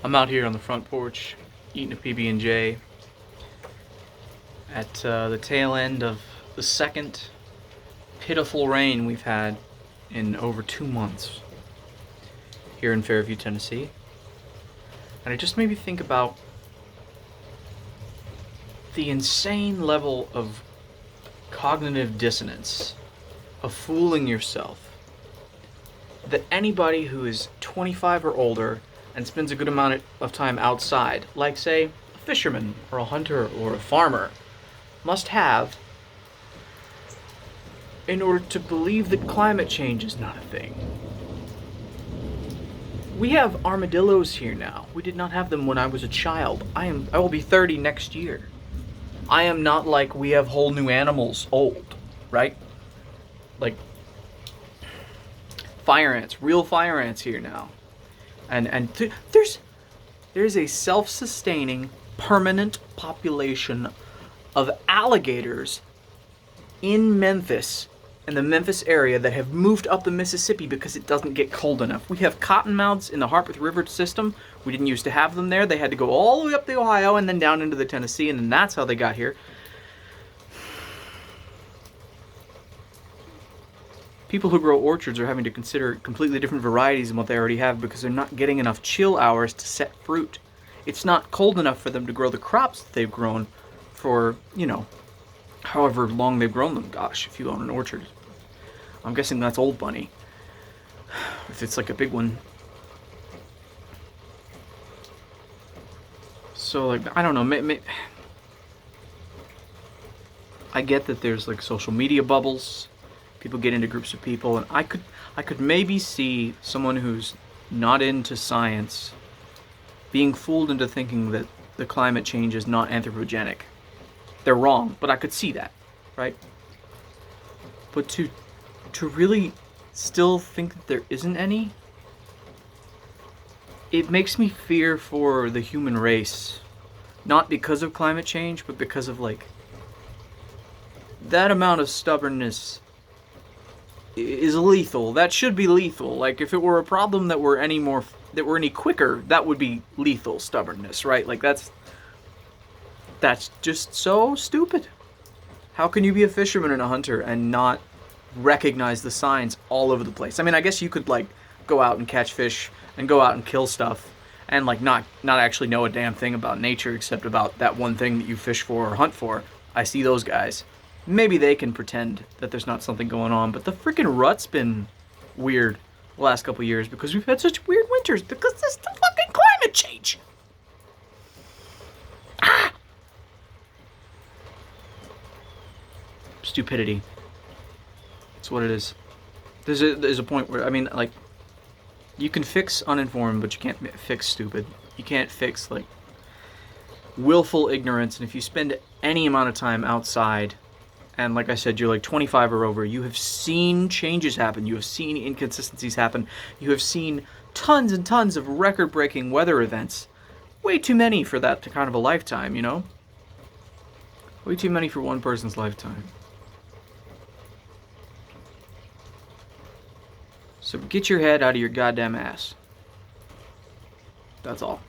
I'm out here on the front porch eating a PB&J at the tail end of the second pitiful rain we've had in over 2 months here in Fairview, Tennessee. And it just made me think about the insane level of cognitive dissonance of fooling yourself that anybody who is 25 or older and spends a good amount of time outside, like say a fisherman or a hunter or a farmer, must have in order to believe that climate change is not a thing. We have armadillos here now. We did not have them when I was a child. I will be 30 next year. I am not like we have whole new animals old, right? Like fire ants, real fire ants here now. And there's a self-sustaining permanent population of alligators in Memphis and the Memphis area that have moved up the Mississippi because it doesn't get cold enough. We have cottonmouths in the Harpeth River system. We didn't used to have them there. They had to go all the way up the Ohio and then down into the Tennessee, and then that's how they got here. People who grow orchards are having to consider completely different varieties than what they already have because they're not getting enough chill hours to set fruit. It's not cold enough for them to grow the crops that they've grown for, however long they've grown them. Gosh, if you own an orchard. I'm guessing that's Old Bunny. If it's like a big one. So, I don't know. I get that there's like social media bubbles. People get into groups of people, and I could maybe see someone who's not into science being fooled into thinking that the climate change is not anthropogenic. They're wrong, but I could see that, right? But to really still think that there isn't any, it makes me fear for the human race. Not because of climate change, but because of that amount of stubbornness is lethal. That should be lethal. Like, if it were a problem that were any quicker, that would be lethal stubbornness, right? Like, that's just so stupid. How can you be a fisherman and a hunter and not recognize the signs all over the place? I mean, I guess you could go out and catch fish and go out and kill stuff and not actually know a damn thing about nature except about that one thing that you fish for or hunt for. I see those guys. Maybe they can pretend that there's not something going on, but the freaking rut's been weird the last couple years because we've had such weird winters because there's the fucking climate change. Stupidity. That's what it is. There's a point where, you can fix uninformed, but you can't fix stupid. You can't fix, willful ignorance, and if you spend any amount of time outside, and like I said, you're 25 or over, you have seen changes happen, you have seen inconsistencies happen, you have seen tons and tons of record-breaking weather events. Way too many for that kind of a lifetime, Way too many for one person's lifetime. So get your head out of your goddamn ass. That's all.